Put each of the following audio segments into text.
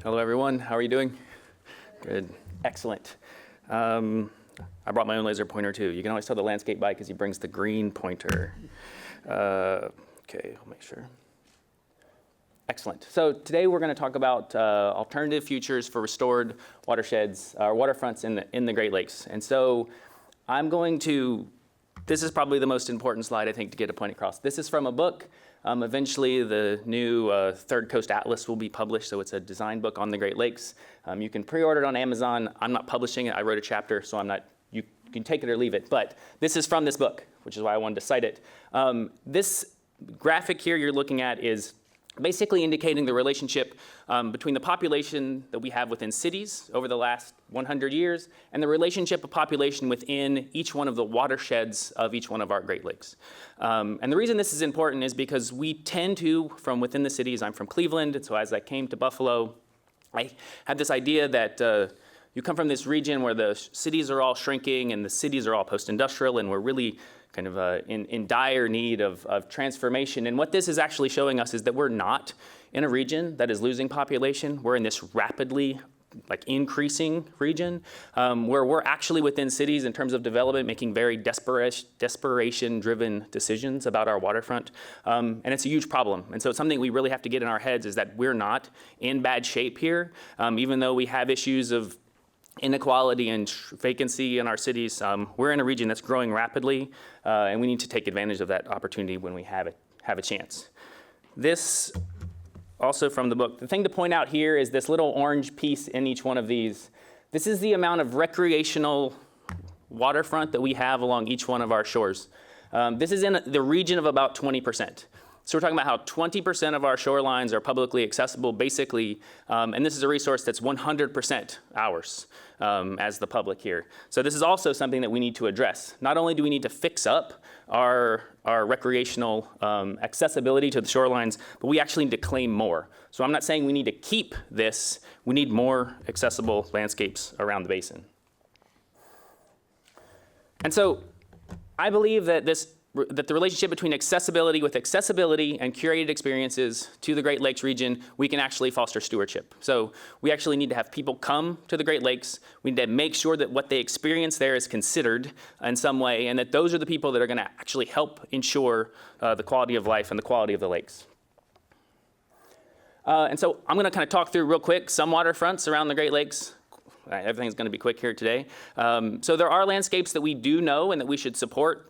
Hello, everyone. How are you doing? Good. Excellent. I brought my own laser pointer, too. You can always tell the landscape by because he brings the green pointer. Okay, I'll make sure. Excellent. So today we're going to talk about alternative futures for restored watersheds, or waterfronts in the Great Lakes. And so I'm going to, this is probably the most important slide, I think, to get a point across. This is from a book. Eventually, the new Third Coast Atlas will be published, so it's a design book on the Great Lakes. You can pre-order it on Amazon. I'm not publishing it. I wrote a chapter, so you can take it or leave it. But this is from this book, which is why I wanted to cite it. This graphic here you're looking at is basically indicating the relationship between the population that we have within cities over the last 100 years and the relationship of population within each one of the watersheds of each one of our Great Lakes. And the reason this is important is because we tend to, from within the cities, I'm from Cleveland, and so as I came to Buffalo, I had this idea that you come from this region where the cities are all shrinking and the cities are all post-industrial, and we're really kind of in dire need of transformation. And what this is actually showing us is that we're not in a region that is losing population. We're in this rapidly increasing region where we're actually within cities in terms of development making very desperation-driven decisions about our waterfront. And it's a huge problem. And so it's something we really have to get in our heads is that we're not in bad shape here, even though we have issues of inequality and vacancy in our cities. We're in a region that's growing rapidly, and we need to take advantage of that opportunity when we have a chance. This, also from the book, the thing to point out here is this little orange piece in each one of these. This is the amount of recreational waterfront that we have along each one of our shores. This is in the region of about 20%. So we're talking about how 20% of our shorelines are publicly accessible, basically, and this is a resource that's 100% ours as the public here. So this is also something that we need to address. Not only do we need to fix up our recreational accessibility to the shorelines, but we actually need to claim more. So I'm not saying we need to keep this. We need more accessible landscapes around the basin. And so I believe that the relationship between accessibility and curated experiences to the Great Lakes region, we can actually foster stewardship. So we actually need to have people come to the Great Lakes. We need to make sure that what they experience there is considered in some way, and that those are the people that are going to actually help ensure the quality of life and the quality of the lakes. And so I'm going to kind of talk through real quick some waterfronts around the Great Lakes. Everything's going to be quick here today. So there are landscapes that we do know and that we should support.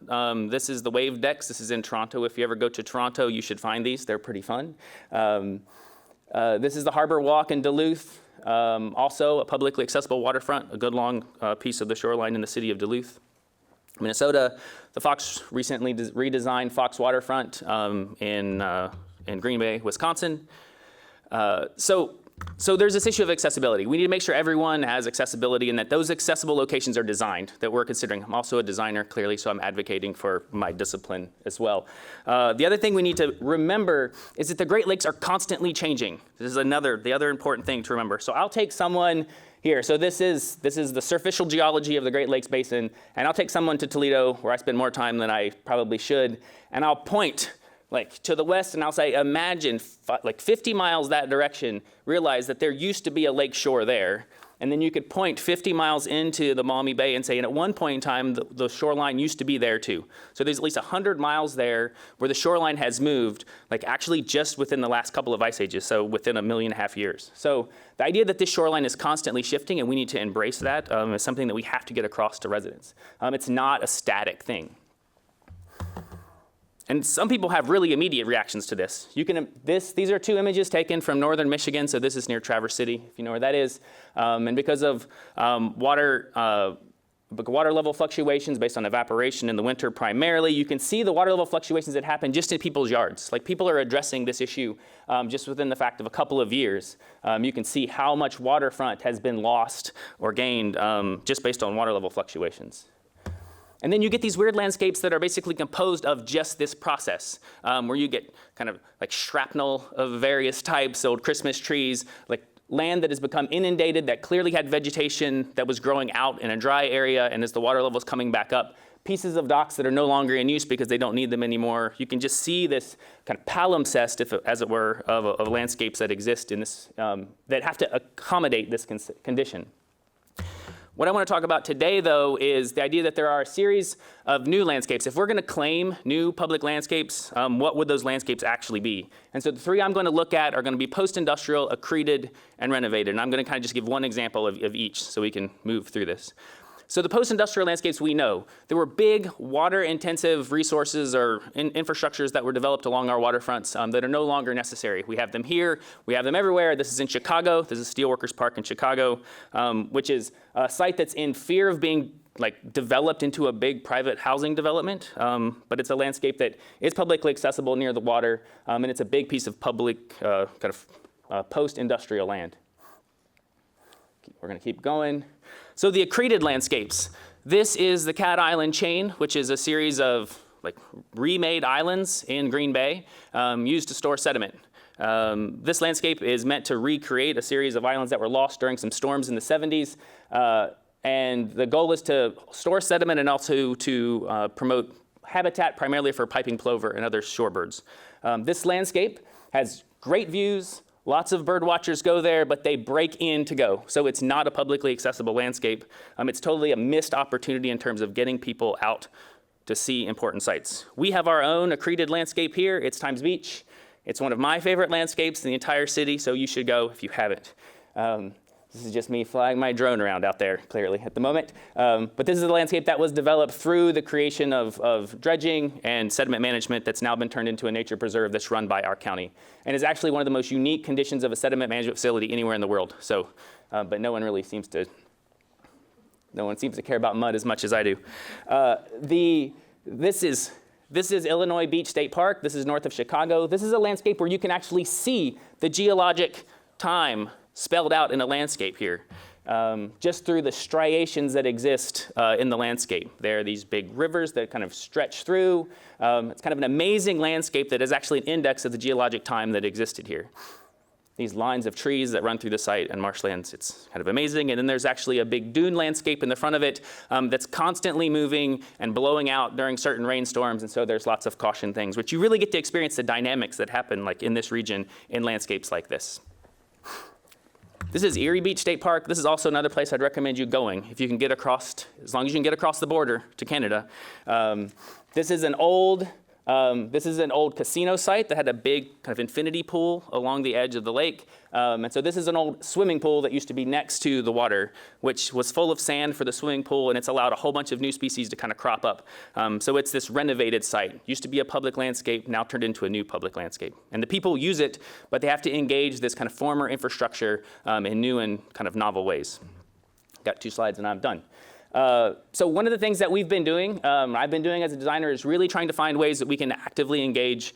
This is the wave decks. This is in Toronto. If you ever go to Toronto, you should find these. They're pretty fun. This is the Harbor Walk in Duluth. Also a publicly accessible waterfront, a good long piece of the shoreline in the city of Duluth. Minnesota, the Fox recently redesigned Fox Waterfront in Green Bay, Wisconsin. So there's this issue of accessibility. We need to make sure everyone has accessibility and that those accessible locations are designed, that we're considering. I'm also a designer, clearly, so I'm advocating for my discipline as well. The other thing we need to remember is that the Great Lakes are constantly changing. This is the other important thing to remember. So I'll take someone here. So this is the superficial geology of the Great Lakes Basin, and I'll take someone to Toledo, where I spend more time than I probably should, and I'll point to the west, and I'll say, imagine 50 miles that direction, realize that there used to be a lake shore there, and then you could point 50 miles into the Maumee Bay and say, and at one point in time, the shoreline used to be there too. So there's at least 100 miles there where the shoreline has moved, actually just within the last couple of ice ages, so within 1.5 million years. So the idea that this shoreline is constantly shifting and we need to embrace that is something that we have to get across to residents. It's not a static thing. And some people have really immediate reactions to this. These are two images taken from northern Michigan, so this is near Traverse City, if you know where that is. And because of water level fluctuations based on evaporation in the winter primarily, you can see the water level fluctuations that happen just in people's yards. People are addressing this issue just within the fact of a couple of years. You can see how much waterfront has been lost or gained just based on water level fluctuations. And then you get these weird landscapes that are basically composed of just this process, where you get kind of shrapnel of various types, old Christmas trees, land that has become inundated that clearly had vegetation that was growing out in a dry area, and as the water level is coming back up, pieces of docks that are no longer in use because they don't need them anymore. You can just see this kind of palimpsest, as it were, of landscapes that exist in this, that have to accommodate this condition. What I want to talk about today, though, is the idea that there are a series of new landscapes. If we're going to claim new public landscapes, what would those landscapes actually be? And so the three I'm going to look at are going to be post-industrial, accreted, and renovated. And I'm going to kind of just give one example of each so we can move through this. So the post-industrial landscapes we know, there were big water-intensive resources or infrastructures that were developed along our waterfronts that are no longer necessary. We have them here, we have them everywhere. This is in Chicago. This is Steelworkers Park in Chicago, which is a site that's in fear of being developed into a big private housing development, but it's a landscape that is publicly accessible near the water, and it's a big piece of public post-industrial land. We're going to keep going. So the accreted landscapes. This is the Cat Island chain, which is a series of remade islands in Green Bay used to store sediment. This landscape is meant to recreate a series of islands that were lost during some storms in the 70s. And the goal is to store sediment and also to promote habitat primarily for piping plover and other shorebirds. This landscape has great views. Lots of bird watchers go there, but they break in to go. So it's not a publicly accessible landscape. It's totally a missed opportunity in terms of getting people out to see important sites. We have our own accreted landscape here. It's Times Beach. It's one of my favorite landscapes in the entire city, so you should go if you haven't. This is just me flying my drone around out there, clearly, at the moment. But this is a landscape that was developed through the creation of dredging and sediment management that's now been turned into a nature preserve that's run by our county. And is actually one of the most unique conditions of a sediment management facility anywhere in the world. So, but no one seems to care about mud as much as I do. This is Illinois Beach State Park. This is north of Chicago. This is a landscape where you can actually see the geologic time spelled out in a landscape here, just through the striations that exist in the landscape. There are these big rivers that kind of stretch through. It's kind of an amazing landscape that is actually an index of the geologic time that existed here. These lines of trees that run through the site and marshlands, it's kind of amazing. And then there's actually a big dune landscape in the front of it that's constantly moving and blowing out during certain rainstorms. And so there's lots of caution things, which you really get to experience the dynamics that happen in this region in landscapes like this. This is Erie Beach State Park. This is also another place I'd recommend you going if you can get across, as long as you can get across the border to Canada. This is an old casino site that had a big kind of infinity pool along the edge of the lake. And so this is an old swimming pool that used to be next to the water, which was full of sand for the swimming pool, and it's allowed a whole bunch of new species to kind of crop up. So it's this renovated site. Used to be a public landscape, now turned into a new public landscape. And the people use it, but they have to engage this kind of former infrastructure in new and kind of novel ways. Got 2 slides and I'm done. So one of the things that we've been doing, I've been doing as a designer, is really trying to find ways that we can actively engage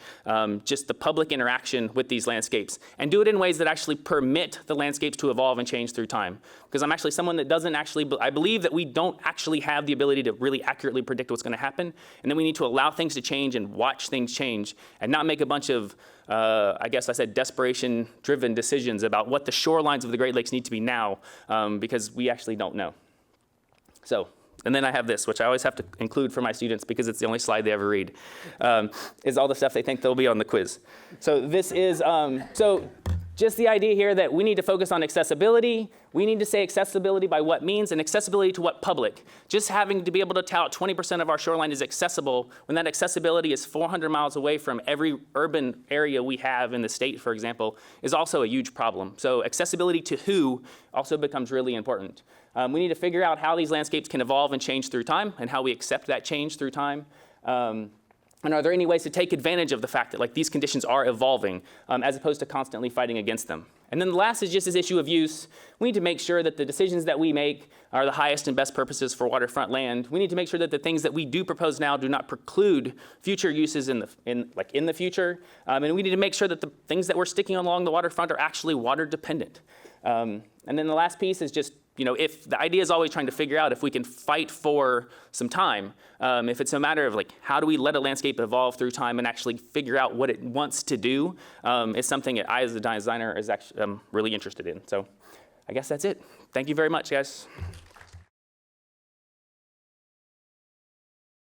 just the public interaction with these landscapes and do it in ways that actually permit the landscapes to evolve and change through time. Because I'm actually someone that doesn't actually, I believe that we don't actually have the ability to really accurately predict what's going to happen. And then we need to allow things to change and watch things change and not make a bunch of, I guess I said, desperation-driven decisions about what the shorelines of the Great Lakes need to be now, because we actually don't know. So, and then I have this, which I always have to include for my students because it's the only slide they ever read, is all the stuff they think they'll be on the quiz. So this is, just the idea here that we need to focus on accessibility. We need to say accessibility by what means and accessibility to what public. Just having to be able to tout 20% of our shoreline is accessible when that accessibility is 400 miles away from every urban area we have in the state, for example, is also a huge problem. So accessibility to who also becomes really important. We need to figure out how these landscapes can evolve and change through time and how we accept that change through time. And are there any ways to take advantage of the fact that these conditions are evolving as opposed to constantly fighting against them? And then the last is just this issue of use. We need to make sure that the decisions that we make are the highest and best purposes for waterfront land. We need to make sure that the things that we do propose now do not preclude future uses in the future. And we need to make sure that the things that we're sticking along the waterfront are actually water dependent. And then the last piece is just, if the idea is always trying to figure out if we can fight for some time, if it's a matter of how do we let a landscape evolve through time and actually figure out what it wants to do, is something that I as a designer is actually really interested in. So I guess that's it. Thank you very much, guys.